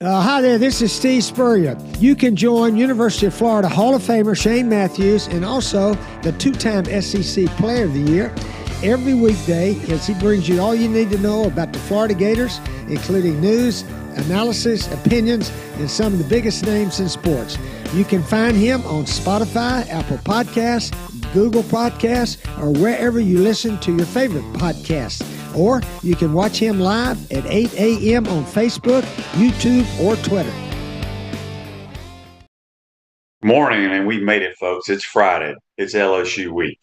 Hi there, this is Steve Spurrier. You can join University of Florida Hall of Famer Shane Matthews and also the two-time SEC Player of the Year every weekday as he brings you all you need to know about the Florida Gators, including news, analysis, opinions, and some of the biggest names in sports. You can find him on Spotify, Apple Podcasts, Google Podcasts, or wherever you listen to your favorite podcasts. Or you can watch him live at 8 a.m. on Facebook, YouTube, or Twitter. Morning, and we made it, folks. It's Friday. It's LSU week.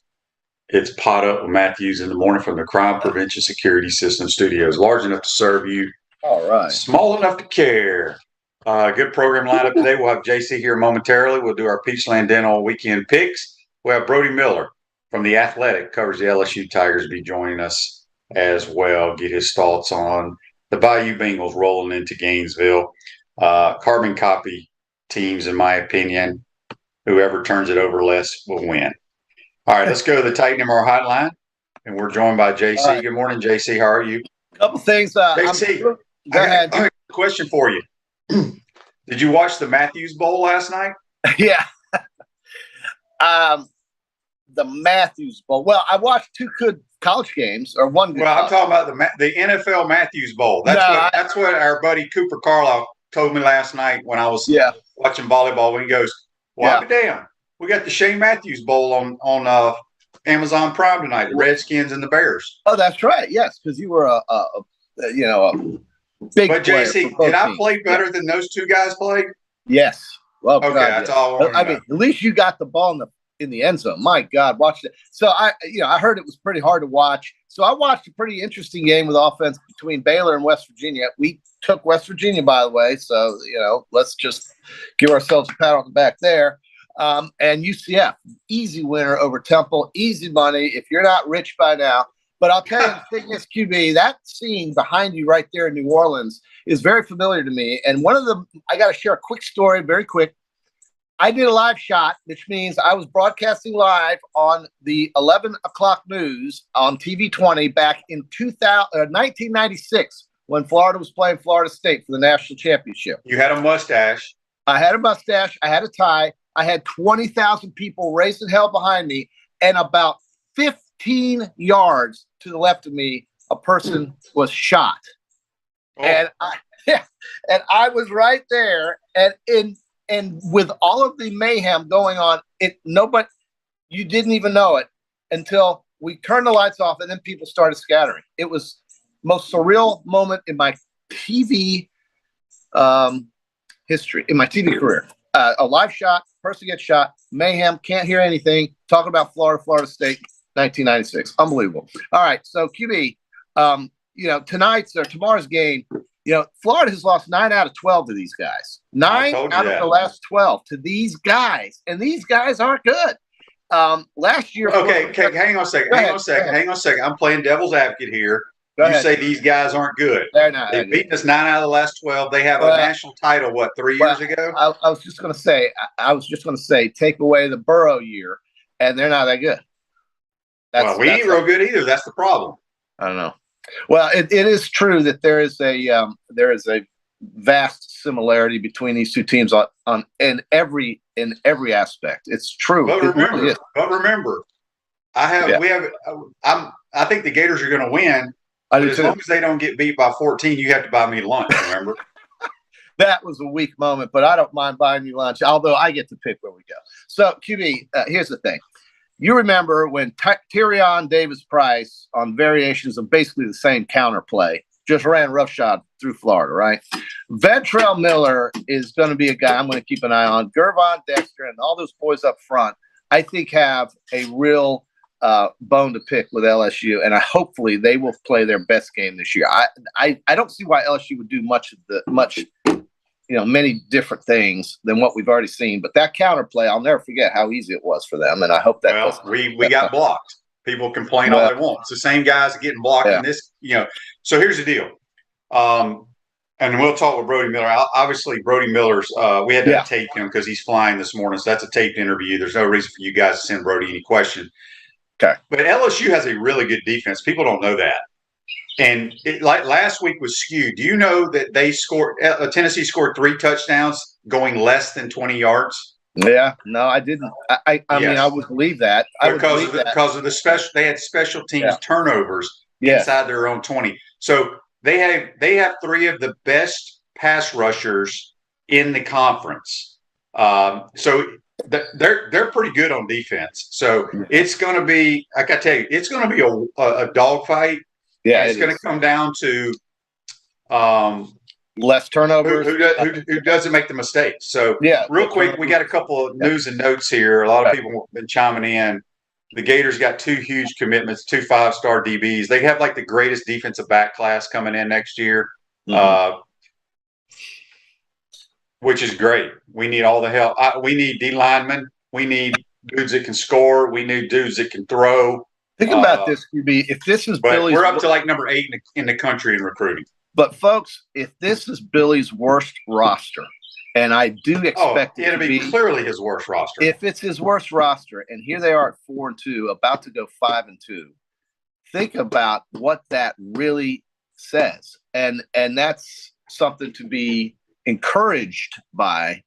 It's Pot Up with Matthews in the morning from the Crime Prevention Security System Studios. Large enough to serve you. All right. Small enough to care. Good program lineup today. We'll have JC here momentarily. We'll do our Peachland Dental weekend picks. We'll have Brody Miller from The Athletic, covers the LSU Tigers, be joining us as well. Get his thoughts on the Bayou Bengals rolling into Gainesville. Carbon copy teams, in my opinion. Whoever turns it over less will win. All right, let's go to the Titan MR hotline, and we're joined by JC. Right. Good morning, JC. How are you? Couple things. JC, go ahead. I got a question for you. Did you watch the Matthews Bowl last night? Yeah. The Matthews Bowl. Well, I watched two good college games, or one good. Well, I'm talking about the NFL Matthews Bowl. That's what our buddy Cooper Carlisle told me last night when I was watching volleyball. When he goes, "Well, I'll be damned. We got the Shane Matthews Bowl on Amazon Prime tonight. The Redskins and the Bears." Oh, that's right. Yes, because you were a big. But JC, did I play better than those two guys played? Yes. Well, okay, that's all I want to know. Mean, at least you got the ball in the end zone. My God, watched it. So I heard it was pretty hard to watch. So I watched a pretty interesting game with offense between Baylor and West Virginia. We took West Virginia, by the way. So, let's just give ourselves a pat on the back there. And UCF, easy winner over Temple, easy money if you're not rich by now. But I'll tell you, the thing is, QB, that scene behind you right there in New Orleans is very familiar to me. And I got to share a quick story, very quick. I did a live shot, which means I was broadcasting live on the 11 o'clock news on TV 20 back in 1996 when Florida was playing Florida State for the national championship. You had a mustache. I had a mustache. I had a tie. I had 20,000 people raising hell behind me, and about 15 yards to the left of me, a person was shot. Oh. And I was right there, and with all of the mayhem going on, you didn't even know it until we turned the lights off, and then people started scattering. It was most surreal moment in my TV history, in my TV career. A live shot, person gets shot, mayhem, can't hear anything, talking about Florida State, 1996. Unbelievable. All right, so QB, tomorrow's game, Florida has lost 9 out of 12 to these guys. 9 out of the last 12 to these guys, and these guys aren't good. Last year. Okay, hang on a second. I'm playing devil's advocate here. You say these guys aren't good. They're not. They've beaten us 9 out of the last 12. They have a national title, 3 years ago? I was just going to say, take away the Burrow year, and they're not that good. We ain't real good either. That's the problem. I don't know. Well, it is true that there is a vast similarity between these two teams in every aspect. It's true. But remember, I think the Gators are going to win. As long as they don't get beat by 14, you have to buy me lunch. Remember. That was a weak moment, but I don't mind buying you lunch, although I get to pick where we go. So, QB, here's the thing. You remember when Tyrion Davis-Price, on variations of basically the same counterplay, just ran roughshod through Florida, right? Ventrell Miller is going to be a guy I'm going to keep an eye on. Gervon Dexter and all those boys up front, I think, have a real bone to pick with LSU, and hopefully they will play their best game this year. I don't see why LSU would do many different things than what we've already seen. But that counterplay, I'll never forget how easy it was for them, and I hope that. We got blocked. People complain all they want. It's the same guys getting blocked in this. So here's the deal. And we'll talk with Brody Miller. Obviously, Brody Miller's. We had to tape him because he's flying this morning, so that's a taped interview. There's no reason for you guys to send Brody any question. Okay. But LSU has a really good defense. People don't know that. And like last week was skewed. Do you know that Tennessee scored 3 touchdowns going less than 20 yards? Yeah, no, I didn't. I mean, I would believe that. Because of the special, they had special teams turnovers inside their own 20. So they have 3 of the best pass rushers in the conference. So they're pretty good on defense. So it's going to be, like I tell you, it's going to be a dogfight. Yeah, it's going to come down to less turnovers. Who doesn't make the mistakes? So real quick, we got a couple of news and notes here. A lot of people have been chiming in. The Gators got 2 huge commitments, 2 5-star DBs. They have like the greatest defensive back class coming in next year, which is great. We need all the help. We need D linemen. We need dudes that can score. We need dudes that can throw. Think about this, QB. If this is Billy's, we're up to like number 8 in the country in recruiting. But folks, if this is Billy's worst roster, and I do expect it'll be clearly his worst roster. If it's his worst roster, and here they are at 4-2, about to go 5-2, think about what that really says, and that's something to be encouraged by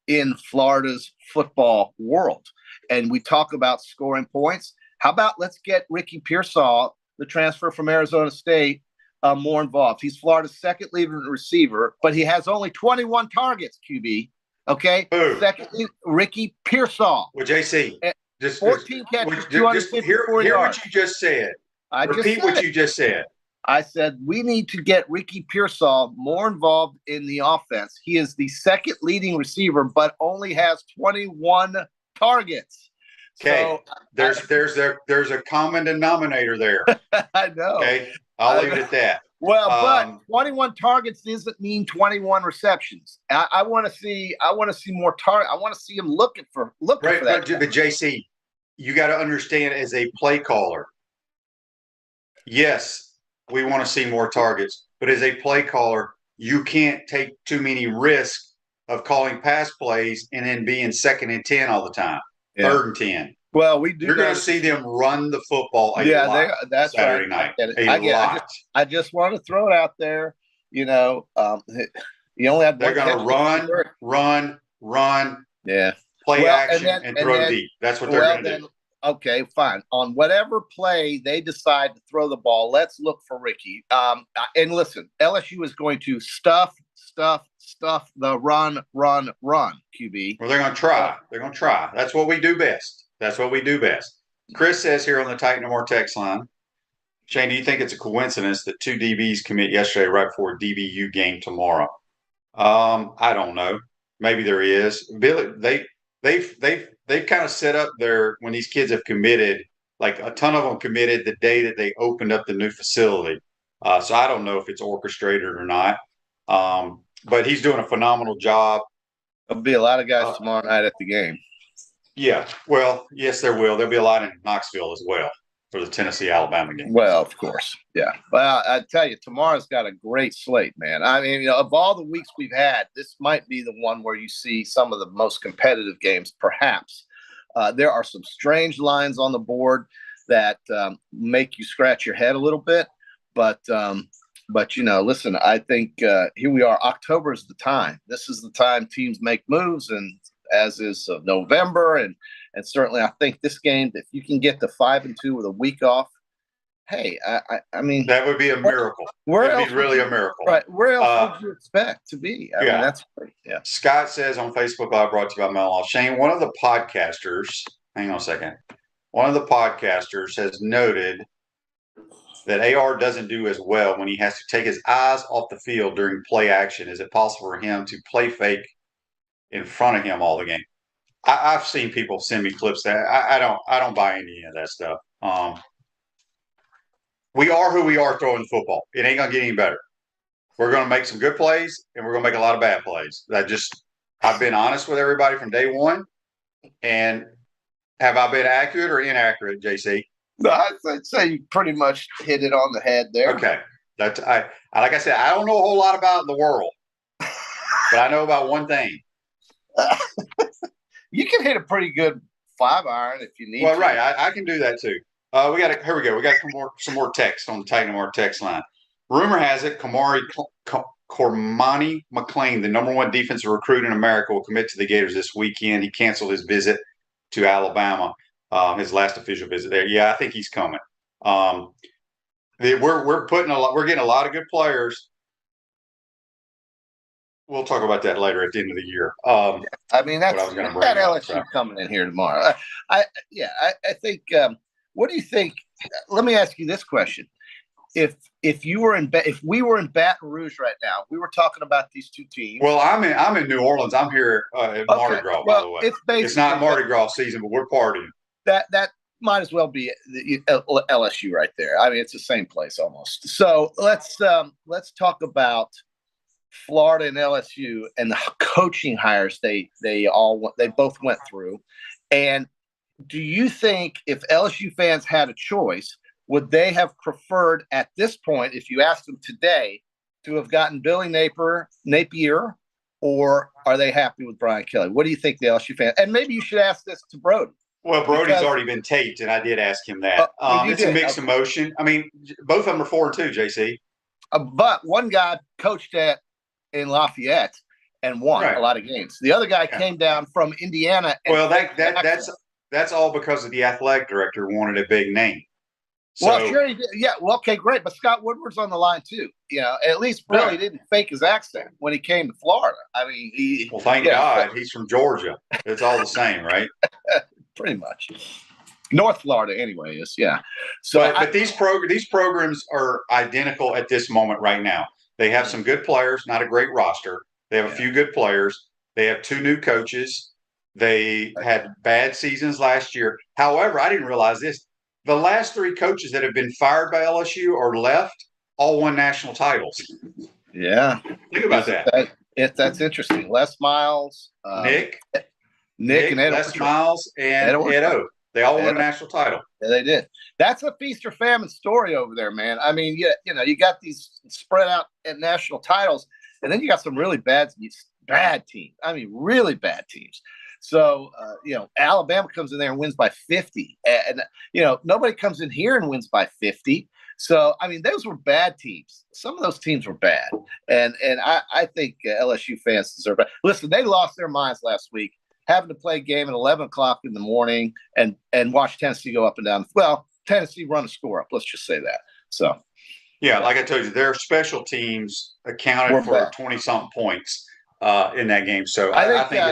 in Florida's football world. And we talk about scoring points. How about let's get Ricky Pearsall, the transfer from Arizona State, more involved. He's Florida's second leading receiver, but he has only 21 targets, QB. Okay? Who? Secondly, Ricky Pearsall. Well, JC, just 14 catches, 254 yards. Hear what you just said. Repeat what you just said. I said we need to get Ricky Pearsall more involved in the offense. He is the second leading receiver, but only has 21 targets. Okay, so, there's a common denominator there. I know. Okay, I'll leave it at that. Well, but 21 targets doesn't mean 21 receptions. I want to see more target. I want to see him looking for that. But JC, you got to understand as a play caller. Yes, we want to see more targets, but as a play caller, you can't take too many risks of calling pass plays and then being 2nd and 10 all the time. 3rd and 10. Well, we do. You're going to see them run the football a lot that's Saturday right. night. I just want to throw it out there. You know, you only have. They're going to run. Yeah. Play action and throw deep. That's what they're going to do. Okay, fine. On whatever play they decide to throw the ball, let's look for Ricky. And listen, LSU is going to stuff the run, QB. Well, they're going to try. That's what we do best. Chris says here on the Titan No More text line, Shane, do you think it's a coincidence that 2 DBs commit yesterday right before a DBU game tomorrow? I don't know. Maybe there is. Billy, they've kind of set up when these kids have committed, like a ton of them committed the day that they opened up the new facility. So I don't know if it's orchestrated or not. But he's doing a phenomenal job. There'll be a lot of guys tomorrow night at the game. Yeah. Well, yes, there will. There'll be a lot in Knoxville as well for the Tennessee-Alabama game. Well, of course. Yeah. Well, I tell you, tomorrow's got a great slate, man. I mean, of all the weeks we've had, this might be the one where you see some of the most competitive games, perhaps. There are some strange lines on the board that make you scratch your head a little bit. But listen, I think here we are. October is the time. This is the time teams make moves, and as is November, and certainly I think this game, if you can get to 5-2 with a week off, hey, I mean that would be a miracle. It'd be really a miracle, right? Where else would you expect to be? I mean, that's great. Yeah. Scott says on Facebook Live, brought to you by Mellon. Shane, one of the podcasters. Hang on a second. One of the podcasters has noted that AR doesn't do as well when he has to take his eyes off the field during play action. Is it possible for him to play fake in front of him all the game? I've seen people send me clips that I don't buy any of that stuff. We are who we are throwing the football. It ain't gonna get any better. We're gonna make some good plays and we're gonna make a lot of bad plays. I've been honest with everybody from day one. And have I been accurate or inaccurate, JC? No, I'd say you pretty much hit it on the head there. Okay. Like I said, I don't know a whole lot about the world, but I know about one thing. You can hit a pretty good 5-iron if you need to. Well, right. I can do that too. Here we go. We got some more text on the Titan No More text line. Rumor has it Cormani McLean, the number one defensive recruit in America, will commit to the Gators this weekend. He canceled his visit to Alabama, his last official visit there. Yeah, I think he's coming. We're getting a lot of good players. We'll talk about that later at the end of the year. I mean, that's that LSU coming in here tomorrow. I think. What do you think? Let me ask you this question: If we were in Baton Rouge right now, we were talking about these two teams. Well, I'm in New Orleans. I'm here at Mardi Gras, by the way. It's not Mardi Gras season, but we're partying. That might as well be the LSU right there. I mean, it's the same place almost. So let's talk about Florida and LSU and the coaching hires they both went through. And do you think if LSU fans had a choice, would they have preferred at this point, if you asked them today, to have gotten Billy Napier, or are they happy with Brian Kelly? What do you think, the LSU fans? And maybe you should ask this to Brody. Well, Brody's already been taped, and I did ask him that. It's a mixed emotion. I mean, both of them are 4-2, JC. But one guy coached in Lafayette and won a lot of games. The other guy came down from Indiana. Well, that's all because of the athletic director wanted a big name. So, well, sure he did. Yeah, well, okay, great. But Scott Woodward's on the line too. You know, at least Billy didn't fake his accent when he came to Florida. I mean, thank God he's from Georgia. It's all the same, right? Pretty much. North Florida, anyway, is So, but these programs are identical at this moment right now. They have some good players, not a great roster. They have a few good players. They have 2 new coaches. They had bad seasons last year. However, I didn't realize this. The last 3 coaches that have been fired by LSU or left all won national titles. Yeah. Think about that. That's interesting. Les Miles, Nick and Ed Les Miles and Ed O. They all won a national title. Yeah, they did. That's a feast or famine story over there, man. I mean, you got these spread out at national titles, and then you got some really bad teams. I mean, really bad teams. So, Alabama comes in there and wins by 50. And, nobody comes in here and wins by 50. So, I mean, those were bad teams. Some of those teams were bad. And I think LSU fans deserve it. Listen, they lost their minds last week, having to play a game at 11 o'clock in the morning and watch Tennessee go up and down. Well, Tennessee run a score up. Let's just say that. So, yeah, like I told you, their special teams accounted for 20-something points in that game. So I think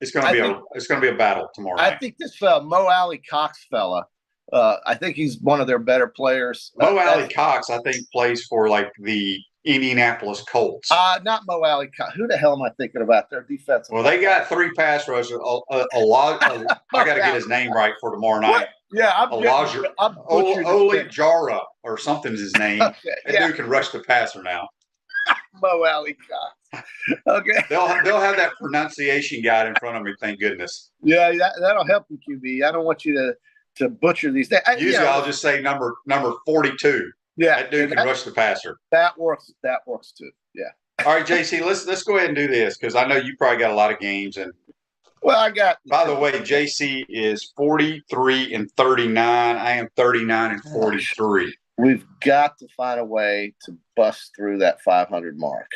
it's going to be a battle tomorrow night. I think this Mo Alley Cox fella, I think he's one of their better players. Mo Alley Cox, I think, plays for like the Indianapolis Colts. Not Mo Alley Cox. Who the hell am I thinking about? Their defensive. Well, they got 3 pass rushers. A lot. I got to get his name right for tomorrow night. What? Yeah, Oli Jara or something's his name. Okay, that dude can rush the passer now. Mo Alley Cox. Okay. They'll have that pronunciation guide in front of me, thank goodness. Yeah, that'll help you, QB. I don't want you to butcher these things. Usually I'll just say number 42. Yeah. That dude can rush the passer. That works too. Yeah. All right, JC, let's go ahead and do this because I know you probably got a lot of games. And by the way, JC is 43-39. I am 39-43. We've got to find a way to bust through that 500 mark.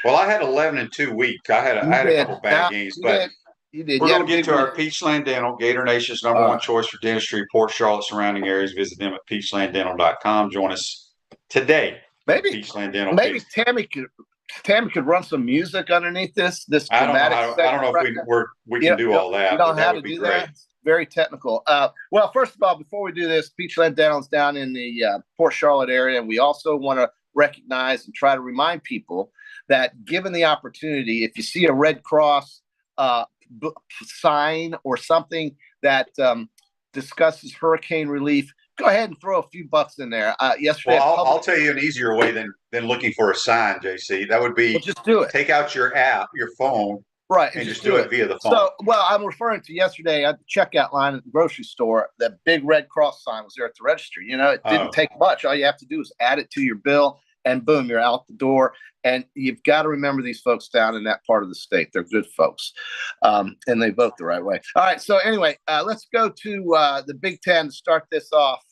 Well, I had 11-2 week. I had a couple bad games, but we're going to get to our Peachland Dental, Gator Nation's #1 choice for dentistry, Port Charlotte surrounding areas. Visit them at peachlanddental.com. Join us today. Maybe Peachland Dental. Maybe Tammy could run some music underneath this. I don't know if we can do all that. You don't have to do that. Very technical. Well, first of all, before we do this, Peachland Dental is down in the Port Charlotte area. And we also want to recognize and try to remind people that given the opportunity, if you see a Red Cross sign or something that discusses hurricane relief, go ahead and throw a few bucks in there. Yesterday, I'll tell you an easier way than looking for a sign, JC. That would be just do it. Take out your app, your phone. Right. And just do it via the phone. So, I'm referring to yesterday at the checkout line at the grocery store. That big Red Cross sign was there at the register. It didn't take much. All you have to do is add it to your bill, and boom, you're out the door. And you've got to remember these folks down in that part of the state. They're good folks, and they vote the right way. All right. So anyway, let's go to the Big Ten to start this off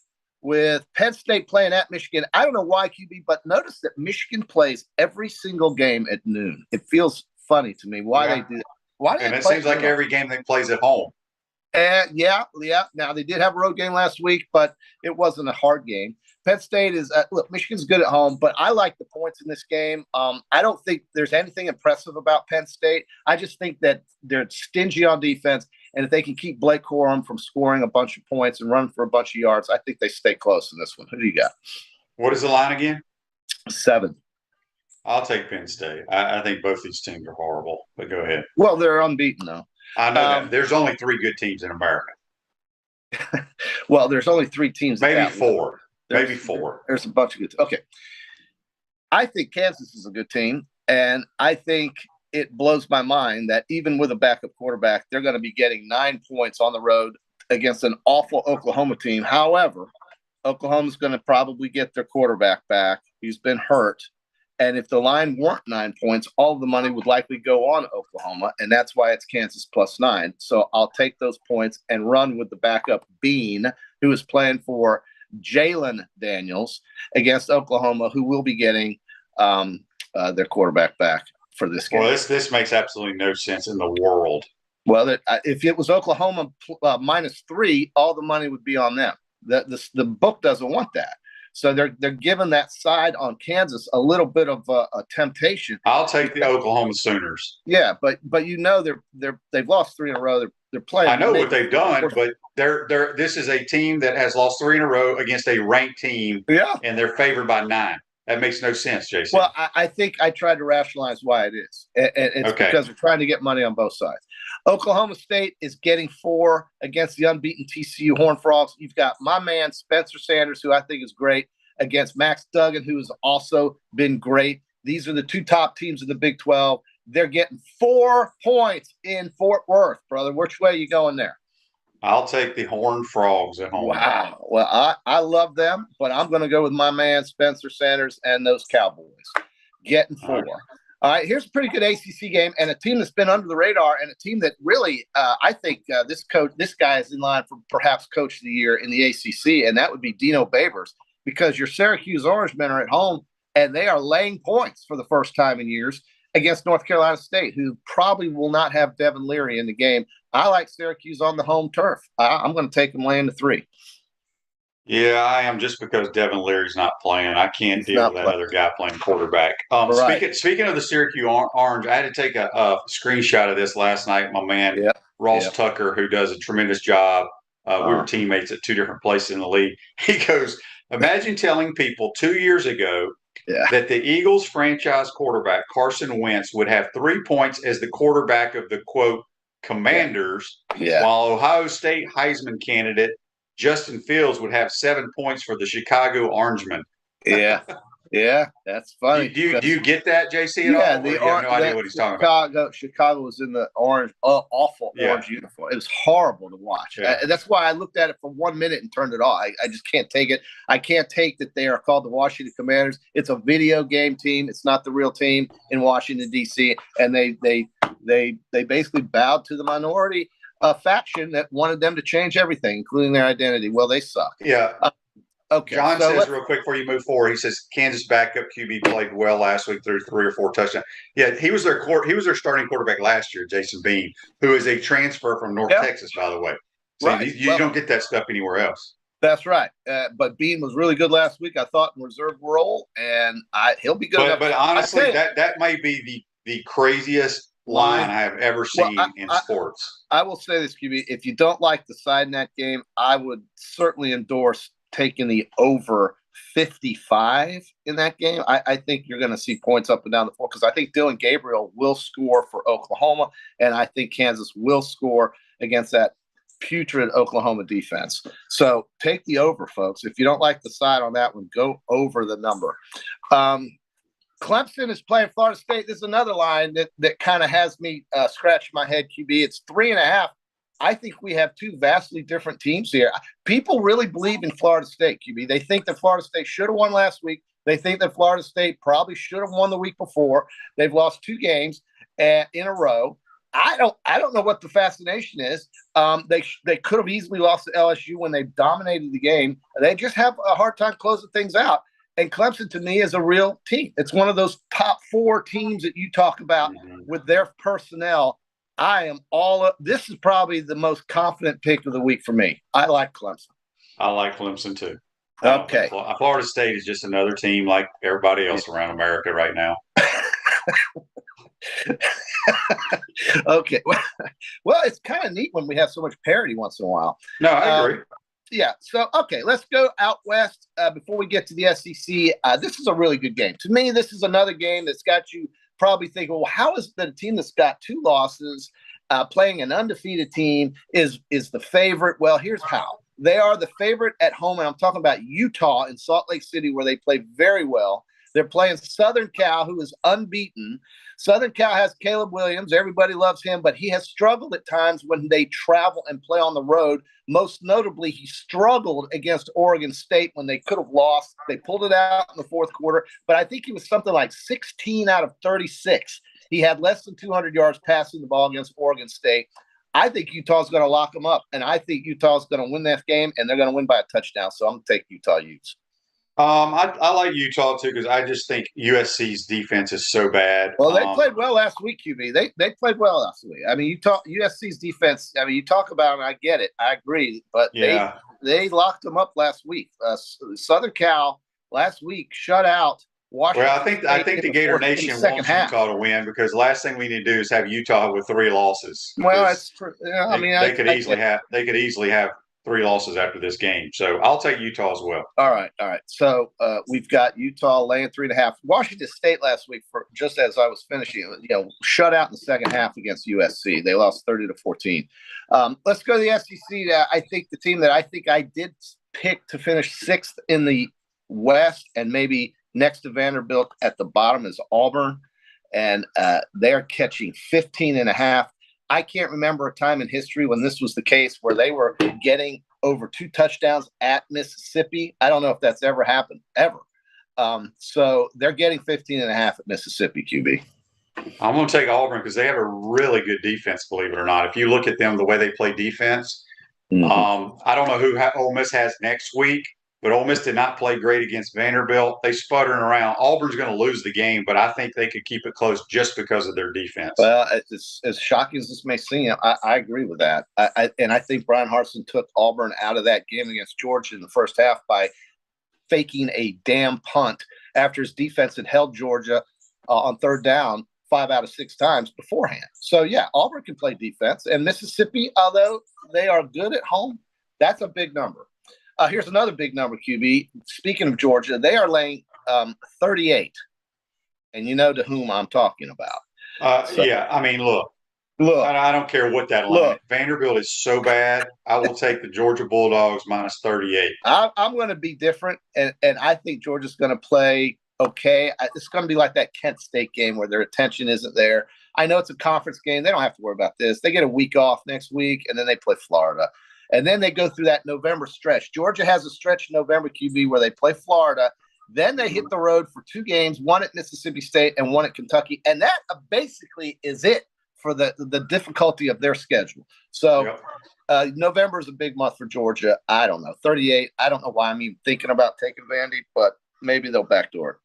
with Penn State playing at Michigan. I don't know why, QB, but notice that Michigan plays every single game at noon. It feels funny to me why they do that. Why do and they it play seems like every game they plays at home. Yeah. Now, they did have a road game last week, but it wasn't a hard game. Penn State is look, Michigan's good at home, but I like the points in this game. I don't think there's anything impressive about Penn State. I just think that they're stingy on defense, and if they can keep Blake Corum from scoring a bunch of points and running for a bunch of yards, I think they stay close in this one. Who do you got? What is the line again? 7. I'll take Penn State. I think both these teams are horrible, but go ahead. Well, they're unbeaten, though. I know that. There's only 3 good teams in America. Well, there's only 3 teams. Maybe 4. Maybe 4. There's a bunch of good. Okay. I think Kansas is a good team, and I think it blows my mind that even with a backup quarterback, they're going to be getting 9 points on the road against an awful Oklahoma team. However, Oklahoma's going to probably get their quarterback back. He's been hurt. And if the line weren't 9 points, all the money would likely go on Oklahoma, and that's why it's Kansas +9. So I'll take those points and run with the backup Bean, who is playing for Jalen Daniels against Oklahoma, who will be getting their quarterback back for this game. Well, this makes absolutely no sense in the world. Well, if it was Oklahoma -3, all the money would be on them. The book doesn't want that. So they're giving that side on Kansas a little bit of a temptation. I'll take the Oklahoma Sooners. Yeah, but they've lost 3 in a row. They're playing. I know what they've done, but this is a team that has lost 3 in a row against a ranked team. Yeah, and they're favored by 9. That makes no sense, Jason. Well, I think I tried to rationalize why it is. It's because they're trying to get money on both sides. Oklahoma State is getting 4 against the unbeaten TCU Horned Frogs. You've got my man Spencer Sanders, who I think is great, against Max Duggan, who has also been great. These are the 2 top teams of the Big 12. They're getting 4 points in Fort Worth, brother. Which way are you going there? I'll take the Horned Frogs at home. Wow. Well, I love them, but I'm going to go with my man Spencer Sanders and those Cowboys getting 4. All right, here's a pretty good ACC game and a team that's been under the radar and a team that really, I think this guy is in line for perhaps Coach of the Year in the ACC, and that would be Dino Babers, because your Syracuse Orangemen are at home and they are laying points for the first time in years against North Carolina State, who probably will not have Devin Leary in the game. I like Syracuse on the home turf. I'm going to take them laying the 3. Yeah, I am, just because Devin Leary's not playing. I can't deal with that other guy playing quarterback. Speaking of the Syracuse Orange, I had to take a screenshot of this last night. My man, Ross Tucker, who does a tremendous job. We were teammates at 2 different places in the league. He goes, imagine telling people 2 years ago that the Eagles franchise quarterback, Carson Wentz, would have 3 points as the quarterback of the, quote, Commanders, while Ohio State Heisman candidate Justin Fields would have 7 points for the Chicago Orangemen. Yeah, that's funny. Do you get that, JC? At all? You have no idea what he's talking about. Chicago was in the orange, awful orange uniform. It was horrible to watch. That's why I looked at it for 1 minute and turned it off. I just can't take it. I can't take that they are called the Washington Commanders. It's a video game team. It's not the real team in Washington, D.C., and they basically bowed to the minority faction that wanted them to change everything, including their identity. Well, they suck. Yeah. Okay. John says real quick before you move forward, he says Kansas backup QB played well last week, threw 3 or 4 touchdowns. Yeah, he was their starting quarterback last year, Jason Bean, who is a transfer from North Texas, by the way. So you don't get that stuff anywhere else. That's right. But Bean was really good last week, I thought, in reserve role, and he'll be good. But honestly, that might be the craziest line I have ever seen in sports. I will say this, QB, if you don't like the side in that game, I would certainly endorse taking the over 55 in that game. I think you're going to see points up and down the floor, because I think Dylan Gabriel will score for Oklahoma, and I think Kansas will score against that putrid Oklahoma defense. So take the over, folks. If you don't like the side on that one, go over the number. Clemson is playing Florida State. This is another line that kind of has me scratching my head, QB. It's 3.5. I think we have 2 vastly different teams here. People really believe in Florida State, QB. They think that Florida State should have won last week. They think that Florida State probably should have won the week before. They've lost 2 games in a row. I don't know what the fascination is. They could have easily lost to LSU when they dominated the game. They just have a hard time closing things out. And Clemson, to me, is a real team. It's one of those top 4 teams that you talk about with their personnel. I am all – this is probably the most confident pick of the week for me. I like Clemson. I like Clemson too. Okay. Florida State is just another team like everybody else around America right now. Okay. Well, it's kind of neat when we have so much parity once in a while. No, I agree. Yeah. So, okay, let's go out west before we get to the SEC. This is a really good game. To me, this is another game that's got you probably thinking, well, how is that a team that's got 2 losses playing an undefeated team is the favorite? Well, here's how. They are the favorite at home, and I'm talking about Utah in Salt Lake City, where they play very well. They're playing Southern Cal, who is unbeaten. Southern Cal has Caleb Williams. Everybody loves him, but he has struggled at times when they travel and play on the road. Most notably, he struggled against Oregon State when they could have lost. They pulled it out in the 4th quarter, but I think he was something like 16 out of 36. He had less than 200 yards passing the ball against Oregon State. I think Utah's going to lock them up, and I think Utah's going to win that game, and they're going to win by a touchdown. So I'm going to take Utah Utes. I like Utah too because I just think USC's defense is so bad. Well, they played well last week, QB. They played well last week. I mean, USC's defense. I mean, you talk about it, I get it, I agree, but they locked them up last week. Southern Cal last week shut out Washington. Well, I think the Gator Nation wants Utah to win because the last thing we need to do is have Utah with 3 losses. Well, that's true. Yeah, I mean, they could easily have 3 losses after this game. So I'll take Utah as well. All right. So we've got Utah laying 3.5. Washington State last week, for just as I was finishing, shut out in the second half against USC. They lost 30-14. Let's go to the SEC. I think the team that I did pick to finish 6th in the West and maybe next to Vanderbilt at the bottom is Auburn, and they're catching 15.5. I can't remember a time in history when this was the case where they were getting over 2 touchdowns at Mississippi. I don't know if that's ever happened, ever. So they're getting 15.5 at Mississippi, QB. I'm going to take Auburn because they have a really good defense, believe it or not. If you look at them, the way they play defense, I don't know who Ole Miss has next week, but Ole Miss did not play great against Vanderbilt. They sputtering around. Auburn's going to lose the game, but I think they could keep it close just because of their defense. Well, as shocking as this may seem, I agree with that. I think Brian Harsin took Auburn out of that game against Georgia in the first half by faking a damn punt after his defense had held Georgia on 3rd down 5 out of 6 times beforehand. So, yeah, Auburn can play defense. And Mississippi, although they are good at home, that's a big number. Here's another big number, QB. Speaking of Georgia, they are laying 38. And you know to whom I'm talking about. Yeah, I mean, look. I don't care what that line is. Vanderbilt is so bad. I will take the Georgia Bulldogs minus 38. I'm going to be different, and I think Georgia's going to play okay. It's going to be like that Kent State game where their attention isn't there. I know it's a conference game. They don't have to worry about this. They get a week off next week, and then they play Florida. And then they go through that November stretch. Georgia has a stretch in November, QB, where they play Florida. Then they hit the road for 2 games, one at Mississippi State and one at Kentucky. And that basically is it for the difficulty of their schedule. So November is a big month for Georgia. I don't know. 38. I don't know why I'm even thinking about taking Vandy, but maybe they'll backdoor it.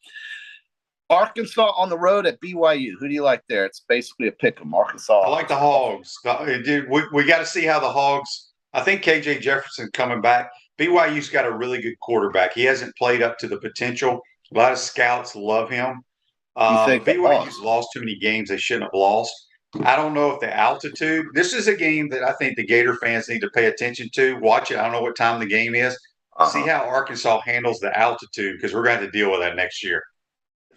Arkansas on the road at BYU. Who do you like there? It's basically a pick 'em. Arkansas. I like the Hogs. We got to see how the Hogs – I think KJ Jefferson coming back. BYU's got a really good quarterback. He hasn't played up to the potential. A lot of scouts love him. BYU's lost too many games they shouldn't have lost. I don't know if the altitude – this is a game that I think the Gator fans need to pay attention to. Watch it. I don't know what time the game is. See how Arkansas handles the altitude because we're going to have to deal with that next year.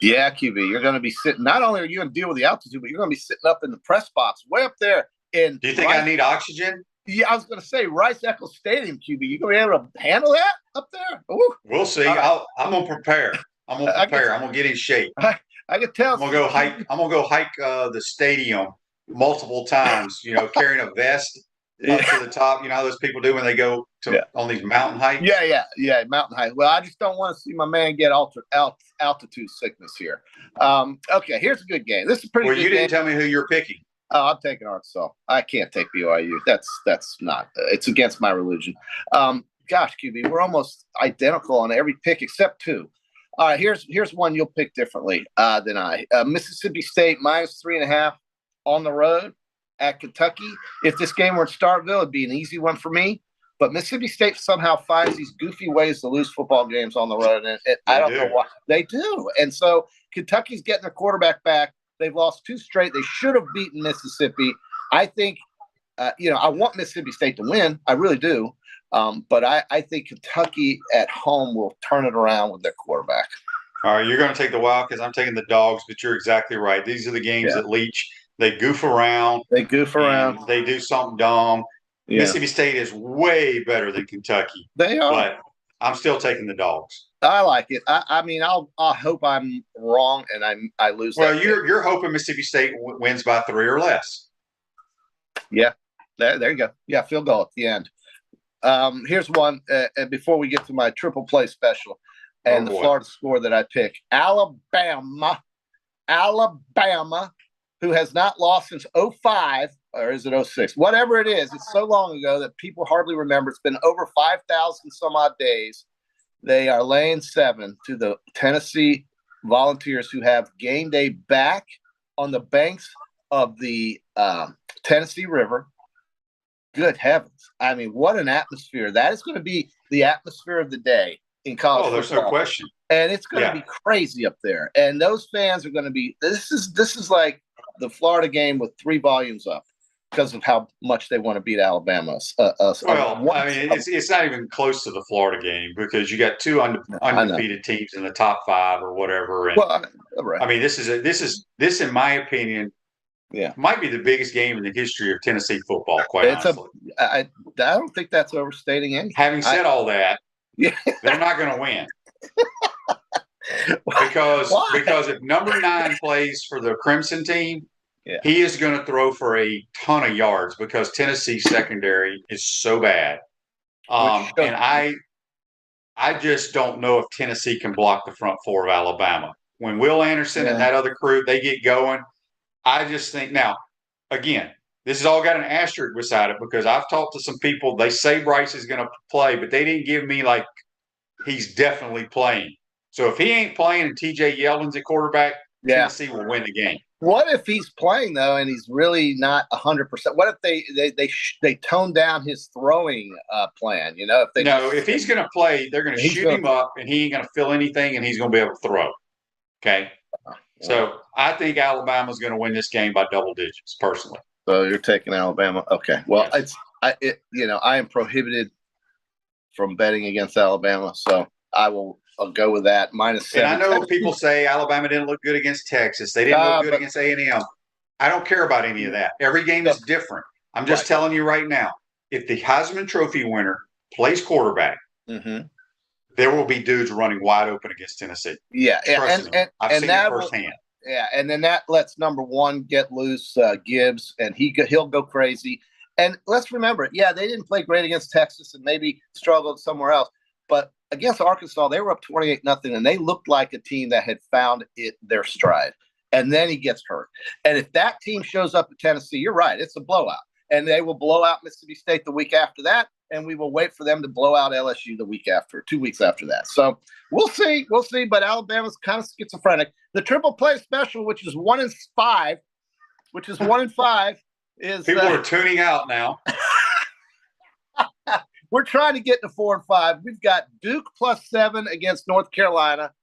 Yeah, QB. You're going to be sitting – not only are you going to deal with the altitude, but you're going to be sitting up in the press box way up there. Do you think I need oxygen? Yeah, I was going to say Rice-Eccles Stadium, QB. You going to be able to handle that up there? Ooh. We'll see. I'm going to prepare. I'm going to get in shape. I can tell. I'm going to go hike the stadium multiple times, carrying a vest up to the top. You know how those people do when they go on these mountain hikes? Yeah, mountain hike. Well, I just don't want to see my man get altitude sickness here. Okay, here's a good game. This is a pretty good game. Well, you didn't tell me who you're picking. Oh, I'm taking Arkansas. I can't take BYU. That's not. It's against my religion. Gosh, QB, we're almost identical on every pick except two. All right, here's one you'll pick differently than I. Mississippi State -3.5 on the road at Kentucky. If this game were in Starkville, it'd be an easy one for me. But Mississippi State somehow finds these goofy ways to lose football games on the road, and I don't know why they do. And so Kentucky's getting their quarterback back. They've lost 2 straight. They should have beaten Mississippi. I think, I want Mississippi State to win. I really do. But I think Kentucky at home will turn it around with their quarterback. All right, you're going to take the Wildcats. I'm taking the Dogs, but you're exactly right. These are the games that Leach. They goof around. They do something dumb. Yeah. Mississippi State is way better than Kentucky. They are. But I'm still taking the Dogs. I like it. I mean, I'll hope I'm wrong and I lose. Well, you're hoping Mississippi State wins by 3 or less. Yeah, there you go. Yeah, field goal at the end. Here's one, and before we get to my triple play special and the Florida score that I pick, Alabama, who has not lost since 05, or is it 06? Whatever it is, it's so long ago that people hardly remember. It's been over 5,000 some odd days. They are laying 7 to the Tennessee Volunteers, who have game day back on the banks of the Tennessee River. Good heavens. I mean, what an atmosphere. That is going to be the atmosphere of the day in college football. There's no question. And it's going to be crazy up there. And those fans are going to be – this is like the Florida game with 3 volumes up because of how much they want to beat Alabama. It's not even close to the Florida game because you got 2 undefeated teams in the top 5 or whatever. And, I mean, this in my opinion – might be the biggest game in the history of Tennessee football, quite honestly. I don't think that's overstating anything. Having said all that, they're not going to win. because if number 9 plays for the Crimson team, he is going to throw for a ton of yards because Tennessee's secondary is so bad. And I just don't know if Tennessee can block the front 4 of Alabama. When Will Anderson and that other crew, they get going, I just think now, again, this has all got an asterisk beside it because I've talked to some people. They say Bryce is going to play, but they didn't give me like he's definitely playing. So if he ain't playing and TJ Yeldon's at quarterback, Tennessee will win the game. What if he's playing though and he's really not 100%? What if they tone down his throwing plan? If he's going to play, they're going to shoot him up and he ain't going to feel anything and he's going to be able to throw. Okay. So I think Alabama's going to win this game by double digits, personally. So you're taking Alabama, okay? Well, I am prohibited from betting against Alabama, so I'll go with that -7. And I know people say Alabama didn't look good against Texas. They didn't look good against A&M. I don't care about any of that. Every game is different. I'm just telling you right now. If the Heisman Trophy winner plays quarterback. There will be dudes running wide open against Tennessee. I've seen it firsthand. And then that lets number 1 get loose, Gibbs, and he'll go crazy. And let's remember, they didn't play great against Texas and maybe struggled somewhere else. But against Arkansas, they were up 28-0, and they looked like a team that had found their stride. And then he gets hurt. And if that team shows up at Tennessee, you're right, it's a blowout. And they will blow out Mississippi State the week after that. And we will wait for them to blow out LSU the week after, 2 weeks after that. So we'll see. But Alabama's kind of schizophrenic. The triple play special, which is 1 in 5, is people are tuning out now. We're trying to get to 4 and 5. We've got Duke +7 against North Carolina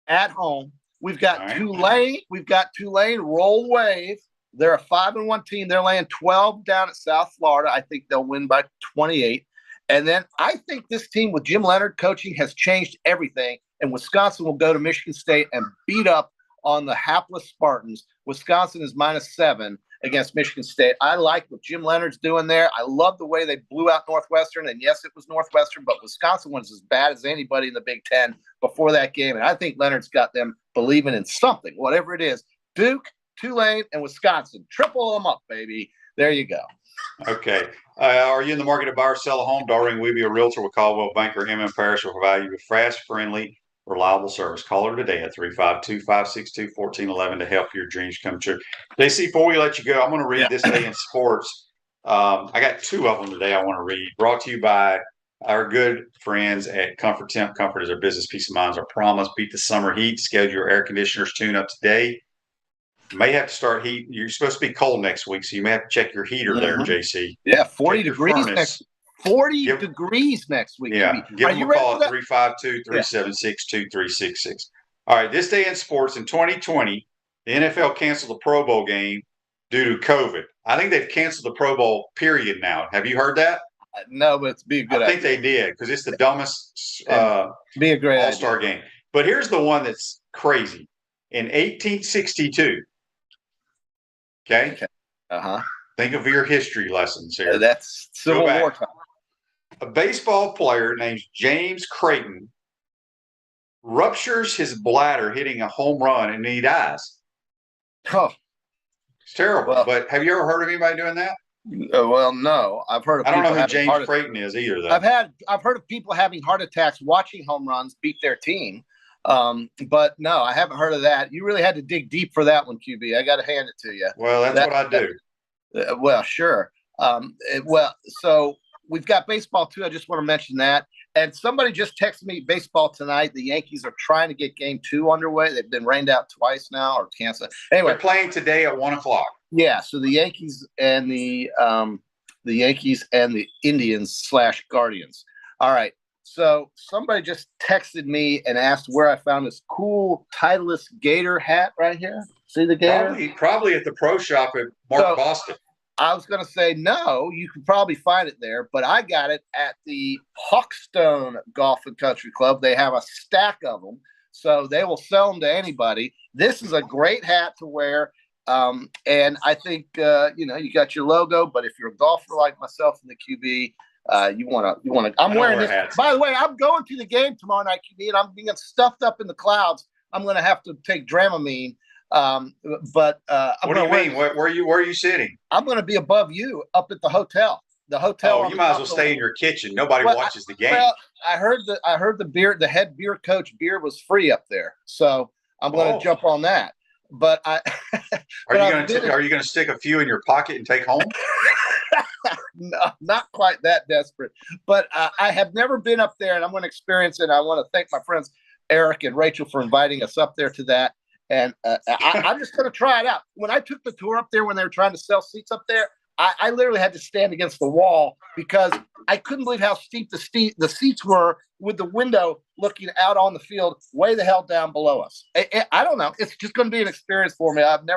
at home. We've got Tulane. We've got Tulane roll wave. They're a 5-1 team. They're laying 12 down at South Florida. I think they'll win by 28. And then I think this team with Jim Leonard coaching has changed everything. And Wisconsin will go to Michigan State and beat up on the hapless Spartans. Wisconsin is -7 against Michigan State. I like what Jim Leonard's doing there. I love the way they blew out Northwestern. And yes, it was Northwestern, but Wisconsin was as bad as anybody in the Big Ten before that game. And I think Leonard's got them believing in something, whatever it is. Duke, Tulane, and Wisconsin. Triple them up, baby. There you go. Okay. Are you in the market to buy or sell a home? Darring Weeby, a realtor with Caldwell Banker, M. Parish will provide you with fast, friendly, reliable service. Call her today at 352-562-1411 to help your dreams come true. JC, before we let you go, I'm going to read This Day in Sports. I got two of them today I want to read. Brought to you by our good friends at Comfort Temp. Comfort is our business peace of mind. Our promise. Beat the summer heat. Schedule your air conditioners tune up today. You may have to start heat. You're supposed to be cold next week, so you may have to check your heater there, JC. Yeah, 40 check degrees next 40 degrees next week. Yeah. Give them a call at 352-376-2366. All right. This day in sports in 2020, the NFL canceled the Pro Bowl game due to COVID. I think they've canceled the Pro Bowl period now. Have you heard that? No, but it's be a good I think they did because it's the dumbest be a great all-star game. But here's the one that's crazy. In 1862, okay? Think of your history lessons here. That's Civil War time. A baseball player named James Creighton ruptures his bladder hitting a home run and he dies. Oh. It's terrible. Well, but have you ever heard of anybody doing that? Well, no. I've heard of I don't know who James Creighton is either, though. I've heard of people having heart attacks watching home runs beat their team. But no, I haven't heard of that. You really had to dig deep for that one, QB. I got to hand it to you. Well, that's what I do. Well, sure. So we've got baseball too. I just want to mention that. And somebody just texted me baseball tonight. The Yankees are trying to get game 2 underway. They've been rained out twice now or canceled. Anyway, they're playing today at 1:00. Yeah. So the Yankees and the Indians / Guardians. All right. So somebody just texted me and asked where I found this cool Titleist Gator hat right here. See the Gator? Probably at the pro shop at Mark Boston. I was going to say, no, you can probably find it there, but I got it at the Hawkstone Golf and Country Club. They have a stack of them, so they will sell them to anybody. This is a great hat to wear, and I think, you got your logo, but if you're a golfer like myself in the QB, you want to. I'm wearing this. Hats. By the way, I'm going to the game tomorrow night, QB, and I'm being stuffed up in the clouds. I'm going to have to take Dramamine. What do you mean? Where are you sitting? I'm going to be above you up at the hotel. The hotel. Oh, you might as well stay in your kitchen. Nobody watches the game. Well, I heard the head beer coach beer was free up there, so I'm going to jump on that. But are you going to stick a few in your pocket and take home? No, not quite that desperate. But I have never been up there, and I'm going to experience it. I want to thank my friends Eric and Rachel for inviting us up there to that. And I'm just going to try it out. When I took the tour up there, when they were trying to sell seats up there, I literally had to stand against the wall because I couldn't believe how steep the seats were with the window looking out on the field way the hell down below us. I don't know. It's just going to be an experience for me. I've been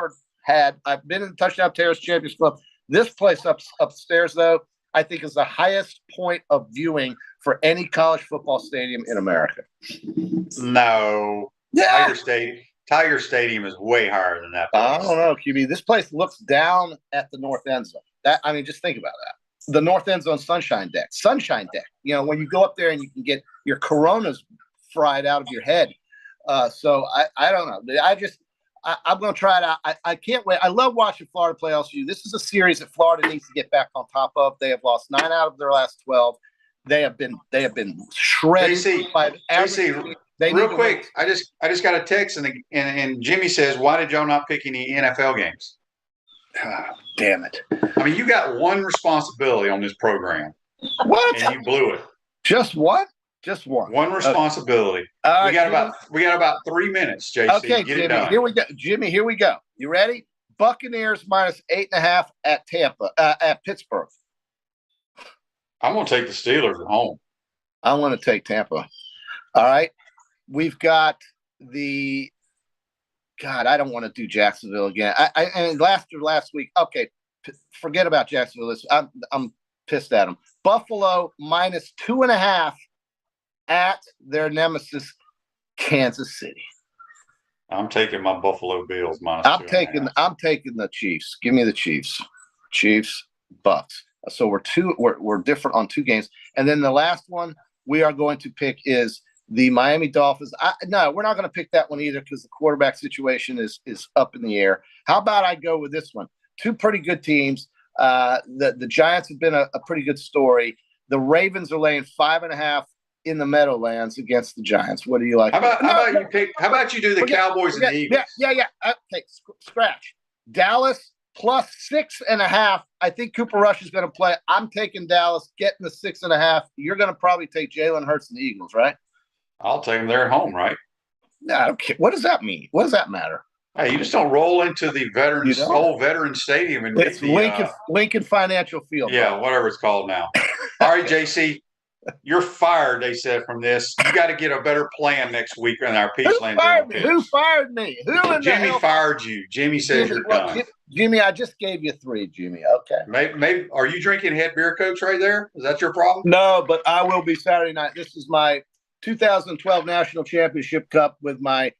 in the Touchdown Terrace Champions Club. This place upstairs, though, I think is the highest point of viewing for any college football stadium in America. No. Yeah. Tiger Stadium is way higher than that place. I don't know, QB. This place looks down at the north end zone. Just think about that. The north end zone sunshine deck. When you go up there and you can get your Coronas fried out of your head. So I don't know. I'm going to try it out. I can't wait. I love watching Florida play LSU. This is a series that Florida needs to get back on top of. They have lost 9 out of their last 12. They have been shredded by JC, real quick, I just got a text and Jimmy says, "Why did y'all not pick any NFL games?" Oh, damn it! I mean, you got one responsibility on this program. What? And you blew it. Just what? Just one. One responsibility. We got about 3 minutes, JC. Okay, Jimmy. Here we go. Jimmy, here we go. You ready? Buccaneers minus 8.5 at Tampa at Pittsburgh. I'm going to take the Steelers at home. I'm going to take Tampa. All right. We've got I don't want to do Jacksonville again. And last week. Okay, forget about Jacksonville. I'm pissed at them. Buffalo minus 2.5 at their nemesis, Kansas City. I'm taking my Buffalo Bills minus. I'm taking the Chiefs. Give me the Chiefs. Chiefs, Bucks. So we're different on 2 games. And then the last one we are going to pick is the Miami Dolphins. No, we're not going to pick that one either because the quarterback situation is up in the air. How about I go with this one? 2 pretty good teams. The Giants have been a pretty good story. The Ravens are laying 5.5 in the Meadowlands against the Giants. What do you like? How about you do the Cowboys and the Eagles? Yeah. Okay, scratch. Dallas plus 6.5. I think Cooper Rush is going to play. I'm taking Dallas, getting the 6.5. You're going to probably take Jalen Hurts and the Eagles, right? I'll take them. They're at home, right? No, I don't care. What does that mean? What does that matter? Hey, you just don't roll into the old veteran stadium and it's Lincoln Financial Field. Yeah, bro. Whatever it's called now. All right, JC, you're fired. They said from this. You got to get a better plan next week on our Peachland. Who fired me? Jimmy fired you. Jimmy says you're done. Jimmy, I just gave you 3, Jimmy. Okay. Maybe are you drinking head beer, Coach? Right there. Is that your problem? No, but I will be Saturday night. This is my 2012 National Championship Cup with my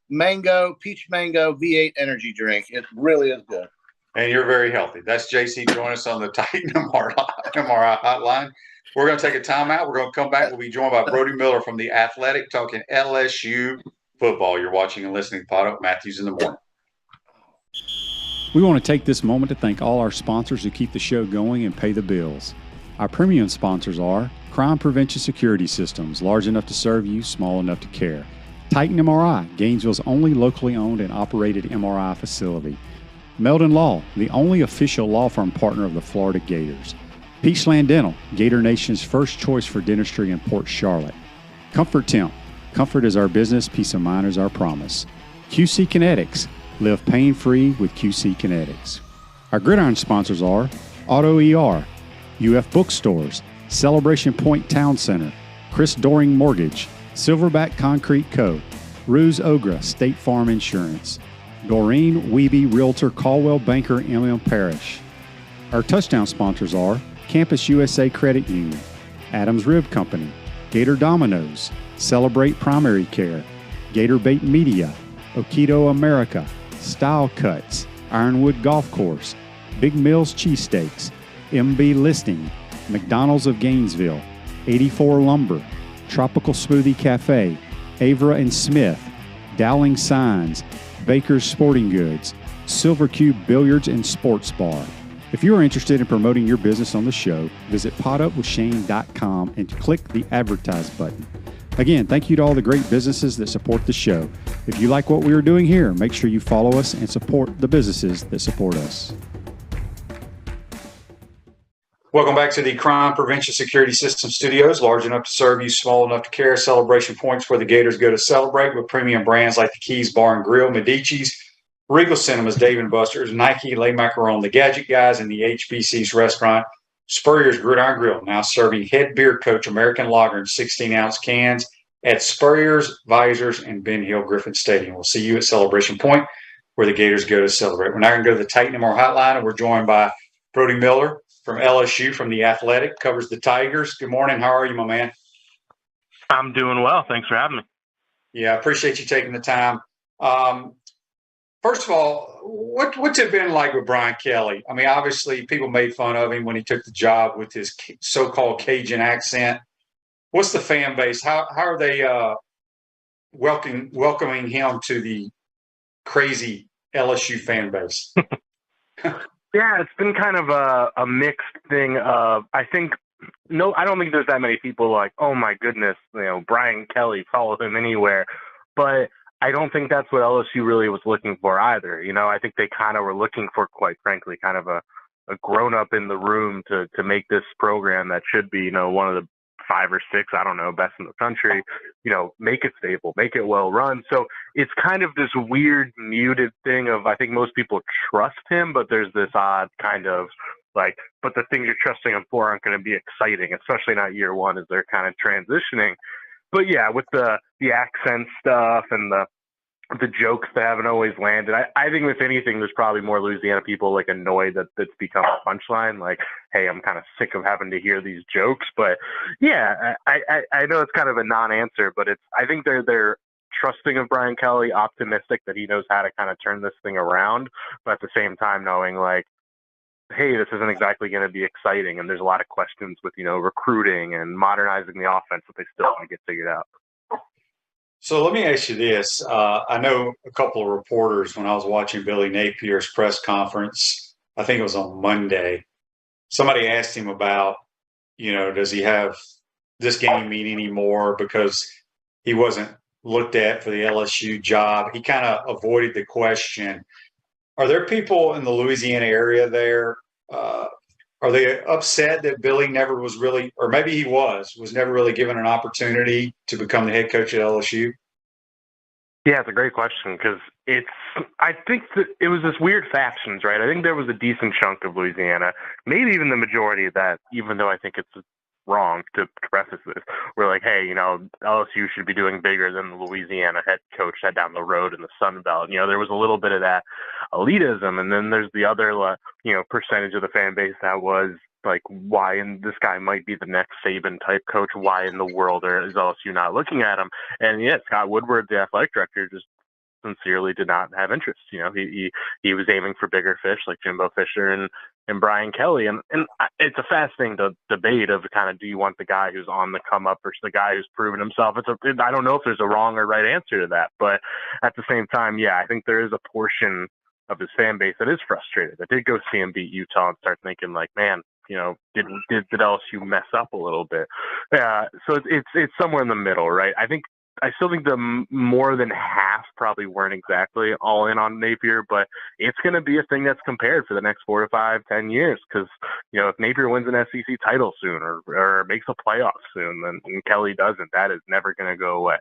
peach mango V8 energy drink. It really is good. And you're very healthy. That's JC. Join us on the Titan MRI hotline. We're going to take a timeout. We're going to come back. We'll be joined by Brody Miller from The Athletic talking LSU football. You're watching and listening to Pod Up Matthews in the Morning. We want to take this moment to thank all our sponsors who keep the show going and pay the bills. Our premium sponsors are Crime Prevention Security Systems, large enough to serve you, small enough to care. Titan MRI, Gainesville's only locally owned and operated MRI facility. Meldon Law, the only official law firm partner of the Florida Gators. Peachland Dental, Gator Nation's first choice for dentistry in Port Charlotte. Comfort Temp, comfort is our business, peace of mind is our promise. QC Kinetics, live pain-free with QC Kinetics. Our gridiron sponsors are Auto ER, UF Bookstores, Celebration Point Town Center, Chris Doring Mortgage, Silverback Concrete Co., Ruse Ogra State Farm Insurance, Doreen Wiebe Realtor Caldwell Banker M.M. Parish. Our touchdown sponsors are Campus USA Credit Union, Adams Rib Company, Gator Dominoes, Celebrate Primary Care, Gator Bait Media, Okido America, Style Cuts, Ironwood Golf Course, Big Mills Cheesesteaks, MB Listing, McDonald's of Gainesville, 84 Lumber, Tropical Smoothie Cafe, Avra and Smith, Dowling Signs, Baker's Sporting Goods, Silver Cube Billiards and Sports Bar. If you are interested in promoting your business on the show, visit podupwithshane.com and click the Advertise button. Again, thank you to all the great businesses that support the show. If you like what we are doing here, make sure you follow us and support the businesses that support us. Welcome back to the Crime Prevention Security System Studios, large enough to serve you, small enough to care. Celebration points where the Gators go to celebrate with premium brands like the Keys Bar and Grill, Medici's, Regal Cinemas, Dave & Buster's, Nike, Le Macaron, the Gadget Guys, and the HBC's restaurant, Spurrier's Gridiron Grill, now serving head beer coach American Lager in 16-ounce cans at Spurrier's, Visors, and Ben Hill Griffin Stadium. We'll see you at Celebration Point where the Gators go to celebrate. We're now going to go to the Titan MR hotline, and we're joined by Brody Miller from LSU, from The Athletic, covers the Tigers. Good morning. How are you, my man? I'm doing well. Thanks for having me. Yeah, I appreciate you taking the time. First of all, what's it been like with Brian Kelly? I mean, obviously, people made fun of him when he took the job with his so-called Cajun accent. What's the fan base? How are they welcoming him to the crazy LSU fan base? Yeah, it's been kind of a mixed thing. I don't think there's that many people like, oh my goodness, Brian Kelly, follow him anywhere. But I don't think that's what LSU really was looking for either. I think they kind of were looking for, quite frankly, kind of a grown-up in the room to make this program that should be, one of the 5 or 6, I don't know, best in the country, make it stable, make it well run. So it's kind of this weird muted thing of, I think most people trust him, but there's this odd kind of like, but the things you're trusting him for aren't going to be exciting, especially not year one as they're kind of transitioning. But yeah, with the accent stuff and the jokes that haven't always landed, I think if anything, there's probably more Louisiana people like annoyed that it's become a punchline. Like, hey, I'm kind of sick of having to hear these jokes. But yeah, I know it's kind of a non-answer, but I think they're trusting of Brian Kelly, optimistic that he knows how to kind of turn this thing around, but at the same time knowing like, hey, this isn't exactly going to be exciting, and there's a lot of questions with recruiting and modernizing the offense that they still want to get figured out. So let me ask you this. I know a couple of reporters, when I was watching Billy Napier's press conference, I think it was on Monday, somebody asked him about, does he have this game mean anymore because he wasn't looked at for the LSU job. He kind of avoided the question. Are there people in the Louisiana area there? Are they upset that Billy never was really, or maybe he was never really given an opportunity to become the head coach at LSU? Yeah, it's a great question because I think that it was this weird factions, right? I think there was a decent chunk of Louisiana, maybe even the majority of that, even though I think it's wrong to preface this. We're like, hey, LSU should be doing bigger than the Louisiana head coach head down the road in the Sun Belt. There was a little bit of that elitism. And then there's the other, percentage of the fan base that was like, why, and this guy might be the next Saban type coach. Why in the world is LSU not looking at him? And yeah, Scott Woodward, the athletic director, just sincerely did not have interest. He was aiming for bigger fish like Jimbo Fisher and Brian Kelly. And it's a fascinating debate of kind of, do you want the guy who's on the come up versus the guy who's proven himself? I don't know if there's a wrong or right answer to that, but at the same time, yeah, I think there is a portion of his fan base that is frustrated. That did go see him beat Utah and start thinking like, man, did LSU mess up a little bit? Yeah, so it's somewhere in the middle, right? I still think the more than half probably weren't exactly all in on Napier, but it's going to be a thing that's compared for the next 4 to 5, 10 years. Because, if Napier wins an SEC title soon or makes a playoff soon, and Kelly doesn't, that is never going to go away.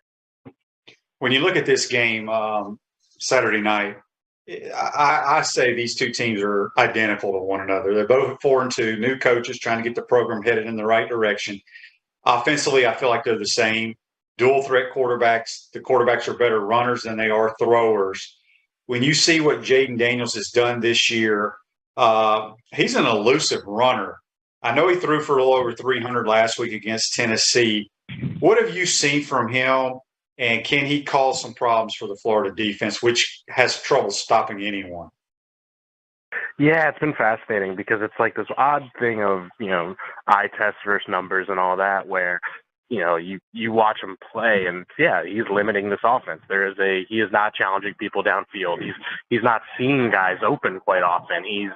When you look at this game Saturday night, I say these two teams are identical to one another. They're both 4-2, new coaches trying to get the program headed in the right direction. Offensively, I feel like they're the same. Dual threat quarterbacks. The quarterbacks are better runners than they are throwers. When you see what Jaden Daniels has done this year, he's an elusive runner. I know he threw for a little over 300 last week against Tennessee. What have you seen from him, and can he cause some problems for the Florida defense, which has trouble stopping anyone? Yeah, it's been fascinating because it's like this odd thing of, eye test versus numbers and all that, where you watch him play, and yeah, he's limiting this offense. He is not challenging people downfield. He's not seeing guys open quite often. I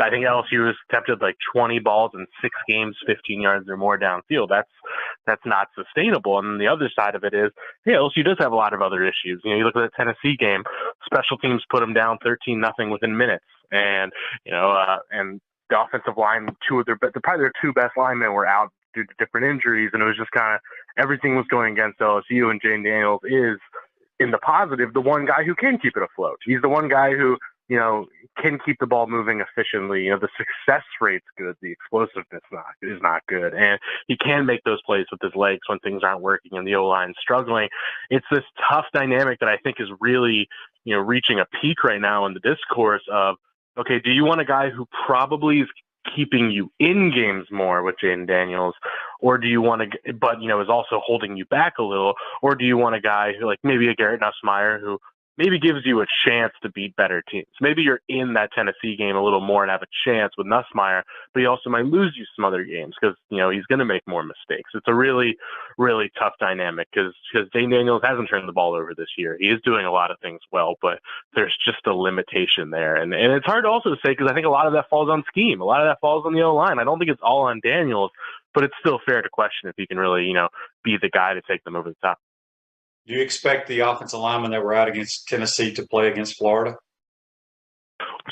think LSU has attempted like 20 balls in 6 games, 15 yards or more downfield. That's not sustainable. And the other side of it is, LSU does have a lot of other issues. You look at the Tennessee game, special teams put them down 13-0 within minutes, and and the offensive line, probably their 2 best linemen were out due to different injuries, and it was just kind of everything was going against LSU. And Jaden Daniels is, in the positive, the one guy who can keep it afloat. He's the one guy who can keep the ball moving efficiently. The success rate's good, the explosiveness is not good, and he can make those plays with his legs when things aren't working and the O-line's struggling. It's this tough dynamic that I think is really reaching a peak right now in the discourse of, okay, do you want a guy who probably is keeping you in games more with Jaden Daniels, or do you want to, but is also holding you back a little, or do you want a guy who, like maybe a Garrett Nussmeier, who maybe gives you a chance to beat better teams? Maybe you're in that Tennessee game a little more and have a chance with Nussmeier, but he also might lose you some other games because he's going to make more mistakes. It's a really, really tough dynamic because Jaden Daniels hasn't turned the ball over this year. He is doing a lot of things well, but there's just a limitation there, and it's hard to also say because I think a lot of that falls on scheme. A lot of that falls on the O-line. I don't think it's all on Daniels, but it's still fair to question if he can really be the guy to take them over the top. Do you expect the offensive linemen that were out against Tennessee to play against Florida?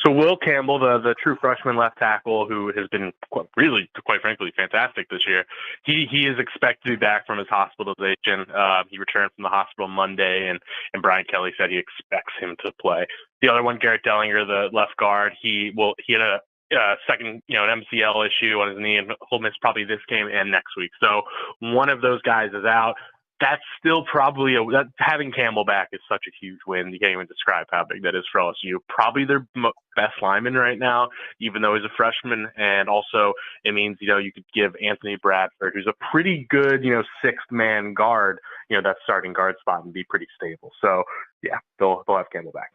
So Will Campbell, the true freshman left tackle, who has been really, quite frankly, fantastic this year, he is expected to be back from his hospitalization. He returned from the hospital Monday, and Brian Kelly said he expects him to play. The other one, Garrett Dellinger, the left guard, he had a second, an MCL issue on his knee, and he'll miss probably this game and next week. So one of those guys is out. That's still probably having Campbell back is such a huge win. You can't even describe how big that is for LSU. Probably their best lineman right now, even though he's a freshman. And also it means, you could give Anthony Bradford, who's a pretty good, 6th-man guard, that starting guard spot and be pretty stable. So yeah, they'll have Campbell back.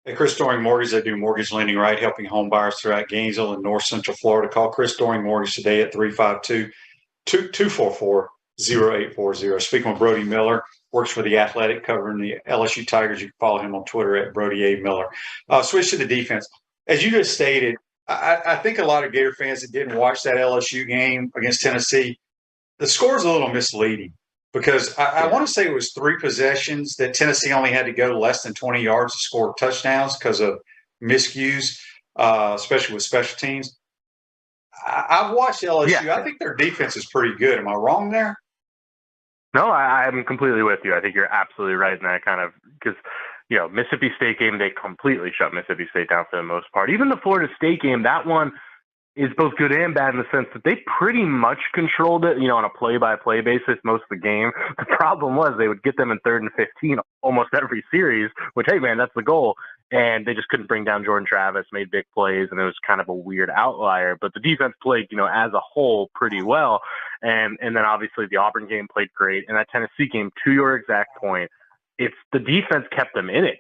Hey, Chris Doring Mortgage, they do mortgage lending right, helping home buyers throughout Gainesville and North Central Florida. Call Chris Doring Mortgage today at 352-244-0840. Speaking with Brody Miller, works for The Athletic, covering the LSU Tigers. You can follow him on Twitter at Brody A. Miller. Switch to the defense. As you just stated, I think a lot of Gator fans that didn't watch that LSU game against Tennessee, the score's a little misleading because I want to say it was 3 possessions that Tennessee only had to go less than 20 yards to score touchdowns because of miscues, especially with special teams. I've watched LSU. Yeah. I think their defense is pretty good. Am I wrong there? No, I'm completely with you. I think you're absolutely right in that kind of because, Mississippi State game, they completely shut Mississippi State down for the most part. Even the Florida State game, that one is both good and bad in the sense that they pretty much controlled it, on a play-by-play basis most of the game. The problem was they would get them in 3rd and 15 almost every series, which, hey, man, that's the goal. And they just couldn't bring down Jordan Travis, made big plays, and it was kind of a weird outlier. But the defense played, as a whole pretty well. And then obviously the Auburn game played great. And that Tennessee game, to your exact point, it's the defense kept them in it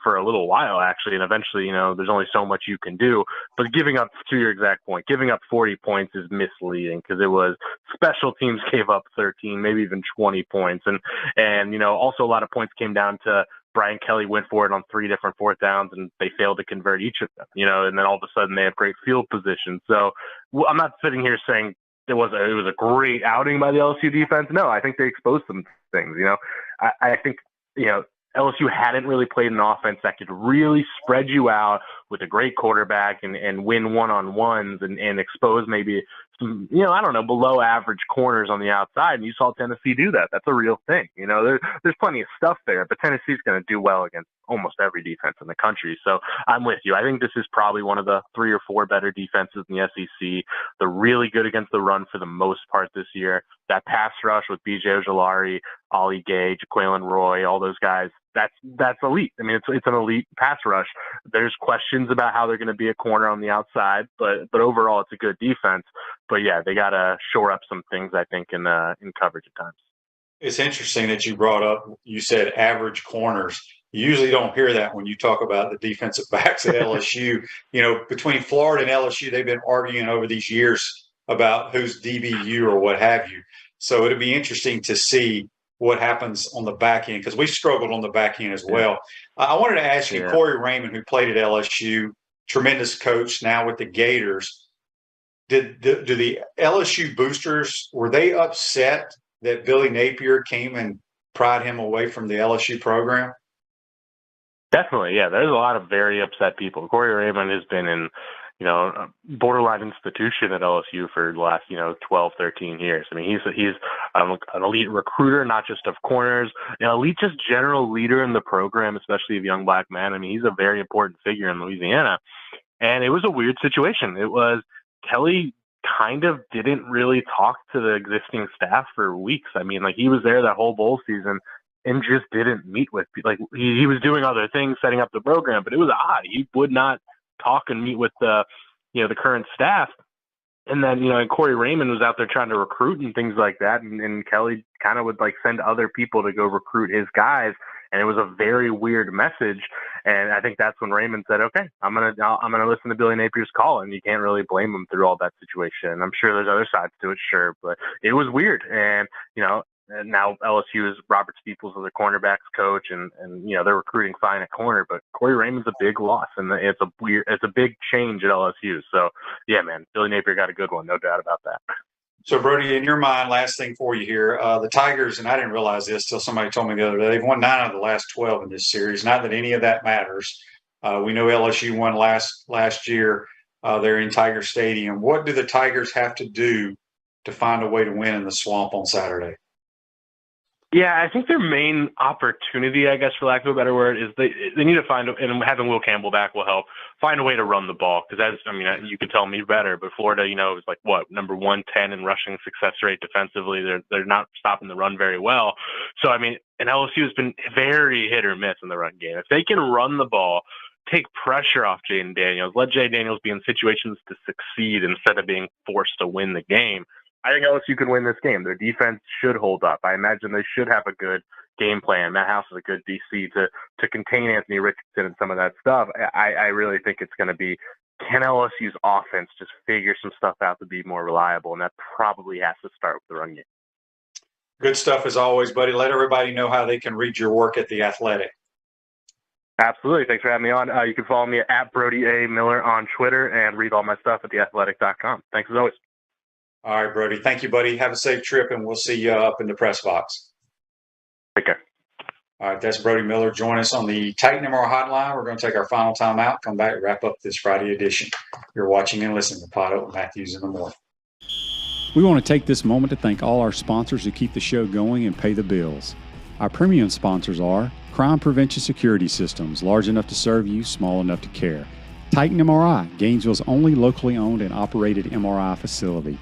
for a little while, actually. And eventually, there's only so much you can do. But giving up, to your exact point, giving up 40 points is misleading because it was special teams gave up 13, maybe even 20 points. And also a lot of points came down to Brian Kelly went for it on 3 different 4th downs, and they failed to convert each of them, and then all of a sudden they have great field position. So I'm not sitting here saying it was a great outing by the LSU defense. No, I think they exposed some things. I think LSU hadn't really played an offense that could really spread you out with a great quarterback and win one-on-ones and expose maybe some, I don't know, below average corners on the outside. And you saw Tennessee do that. That's a real thing. There's plenty of stuff there, but Tennessee's going to do well against almost every defense in the country. So I'm with you. I think this is probably one of the 3 or 4 better defenses in the SEC. They're really good against the run for the most part this year. That pass rush with B.J. Ojolari, Ollie Gay, Jaquelin Roy, all those guys, that's elite. I mean, it's an elite pass rush. There's questions about how they're going to be a corner on the outside, but overall it's a good defense. But yeah, they got to shore up some things, I think, in coverage at times. It's interesting that you brought up, you said average corners. You usually don't hear that when you talk about the defensive backs at LSU. Between Florida and LSU, they've been arguing over these years about who's DBU or what have you. So it'll be interesting to see what happens on the back end because we struggled on the back end as well. I wanted to ask you, Corey Raymond, who played at LSU, tremendous coach now with the Gators. Do the LSU boosters, were they upset that Billy Napier came and pried him away from the LSU program? Definitely, yeah. There's a lot of very upset people. Corey Raymond has been in, a borderline institution at LSU for the last, 12, 13 years. I mean, he's an elite recruiter, not just of corners, an elite just general leader in the program, especially of young black men. I mean, he's a very important figure in Louisiana. And it was a weird situation. It was Kelly kind of didn't really talk to the existing staff for weeks. I mean, he was there that whole bowl season and just didn't meet with people. He was doing other things, setting up the program, but it was odd. He would not talk and meet with the current staff. And then, and Corey Raymond was out there trying to recruit and things like that. And Kelly kind of would send other people to go recruit his guys. And it was a very weird message. And I think that's when Raymond said, okay, I'm going to listen to Billy Napier's call. And you can't really blame him through all that situation. I'm sure there's other sides to it, sure, but it was weird. And, and now LSU is Robert Steeples as their cornerbacks coach, and they're recruiting fine at corner. But Corey Raymond's a big loss, and it's a big change at LSU. So yeah, man, Billy Napier got a good one, no doubt about that. So Brody, in your mind, last thing for you here, the Tigers, and I didn't realize this till somebody told me the other day, they've won 9 out of the last 12 in this series. Not that any of that matters. We know LSU won last year. They're in Tiger Stadium. What do the Tigers have to do to find a way to win in the Swamp on Saturday? Yeah, I think their main opportunity, I guess, for lack of a better word, is they need to find, and having Will Campbell back will help, find a way to run the ball. Because, you could tell me better, but Florida, is number 110 in rushing success rate defensively. They're not stopping the run very well. So, and LSU has been very hit or miss in the run game. If they can run the ball, take pressure off Jaden Daniels, let Jaden Daniels be in situations to succeed instead of being forced to win the game, I think LSU can win this game. Their defense should hold up. I imagine they should have a good game plan. Matt House is a good DC to contain Anthony Richardson and some of that stuff. I really think it's going to be, can LSU's offense just figure some stuff out to be more reliable? And that probably has to start with the run game. Good stuff as always, buddy. Let everybody know how they can read your work at The Athletic. Absolutely. Thanks for having me on. You can follow me at Brody A. Miller on Twitter and read all my stuff at theathletic.com. Thanks as always. All right, Brody. Thank you, buddy. Have a safe trip, and we'll see you up in the press box. Take care. All right, that's Brody Miller. Join us on the Titan MR hotline. We're going to take our final time out, come back, wrap up this Friday edition. You're watching and listening to Pod Up with Matthews in the Morning. We want to take this moment to thank all our sponsors who keep the show going and pay the bills. Our premium sponsors are Crime Prevention Security Systems, large enough to serve you, small enough to care. Titan MRI, Gainesville's only locally owned and operated MRI facility.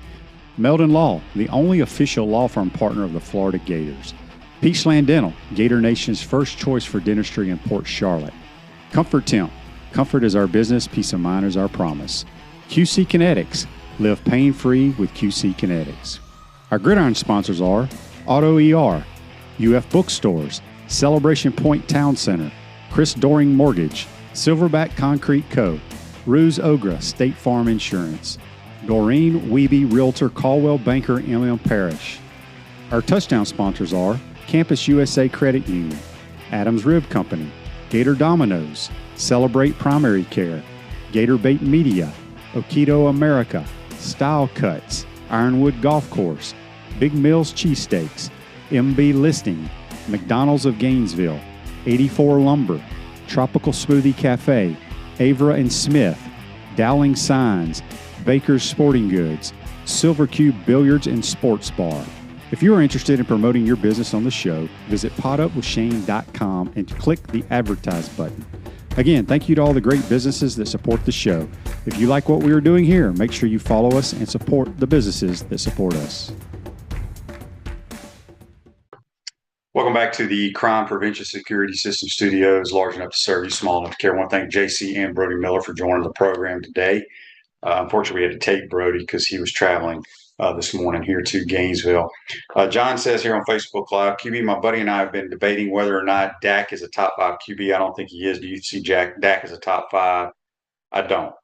Meldon Law, the only official law firm partner of the Florida Gators. Peachland Dental, Gator Nation's first choice for dentistry in Port Charlotte. Comfort Temp, comfort is our business, peace of mind is our promise. QC Kinetics, live pain-free with QC Kinetics. Our gridiron sponsors are Auto ER, UF Bookstores, Celebration Point Town Center, Chris Doring Mortgage, Silverback Concrete Co., Ruse Ogra State Farm Insurance, Doreen Wiebe Realtor Caldwell Banker MM Parish. Our touchdown sponsors are Campus USA Credit Union, Adams Rib Company, Gator Dominoes, Celebrate Primary Care, Gator Bait Media, Okido America, Style Cuts, Ironwood Golf Course, Big Mills Cheesesteaks, MB Listing, McDonald's of Gainesville, 84 Lumber, Tropical Smoothie Cafe, Avra and Smith, Dowling Signs, Baker's Sporting Goods, Silver Cube Billiards and Sports Bar. If you are interested in promoting your business on the show, visit podupwithshane.com and click the Advertise button. Again, thank you to all the great businesses that support the show. If you like what we are doing here, make sure you follow us and support the businesses that support us. Welcome back to the Crime Prevention Security System Studios, large enough to serve you, small enough to care. I want to thank JC and Brody Miller for joining the program today. Unfortunately, we had to take Brody because he was traveling this morning here to Gainesville. John says here on Facebook Live, QB, my buddy and I have been debating whether or not Dak is a top 5 QB. I don't think he is. Do you see Dak as a top 5? I don't.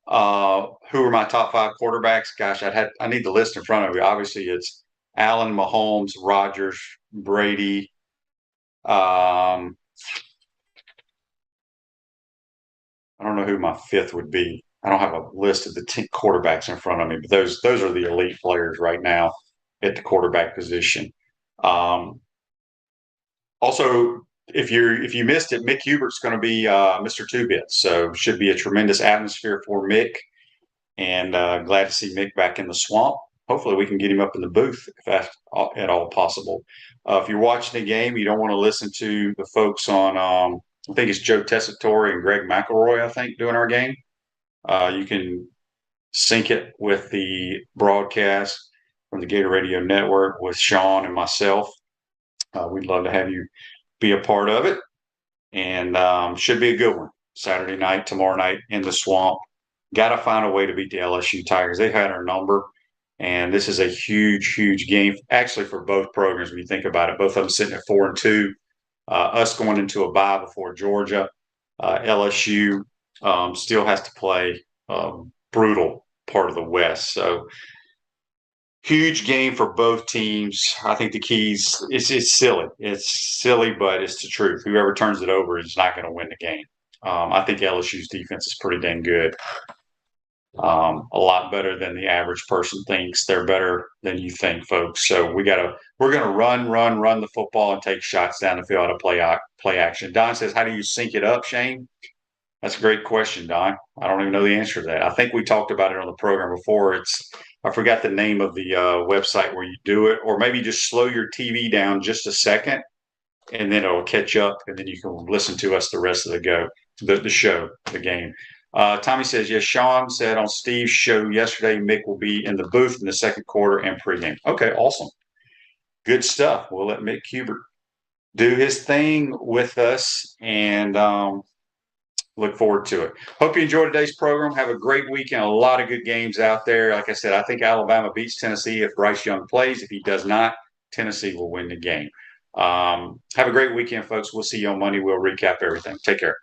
Who are my top 5 quarterbacks? Gosh, I need the list in front of me. Obviously, it's Allen, Mahomes, Rodgers, Brady. I don't know who my 5th would be. I don't have a list of the 10 quarterbacks in front of me, but those are the elite players right now at the quarterback position. Also, if you missed it, Mick Hubert's going to be Mr. Two-Bit, so should be a tremendous atmosphere for Mick. And glad to see Mick back in the swamp. Hopefully, we can get him up in the booth if that's at all possible. If you're watching the game, you don't want to listen to the folks on. I think it's Joe Tessitore and Greg McElroy, I think, doing our game. You can sync it with the broadcast from the Gator Radio Network with Sean and myself. We'd love to have you be a part of it. And should be a good one. Saturday night, tomorrow night in the swamp. Got to find a way to beat the LSU Tigers. They've had our number. And this is a huge, huge game, actually, for both programs when you think about it. Both of them sitting at 4-2. Us going into a bye before Georgia. LSU still has to play brutal part of the West. So huge game for both teams. I think the keys, it's silly. It's silly, but it's the truth. Whoever turns it over is not going to win the game. I think LSU's defense is pretty dang good. A lot better than the average person thinks. They're better than you think, folks. So we're going to run the football and take shots down the field out of play action. Don says, how do you sync it up, Shane? That's a great question, Don. I don't even know the answer to that. I think we talked about it on the program before. I forgot the name of the website where you do it, or maybe just slow your TV down just a second, and then it'll catch up, and then you can listen to us the rest of the show, the game. Tommy says, yes, Sean said on Steve's show yesterday, Mick will be in the booth in the second quarter and pregame. Okay, awesome. Good stuff. We'll let Mick Hubert do his thing with us, and look forward to it. Hope you enjoyed today's program. Have a great weekend. A lot of good games out there. Like I said, I think Alabama beats Tennessee if Bryce Young plays. If he does not, Tennessee will win the game. Have a great weekend, folks. We'll see you on Monday. We'll recap everything. Take care.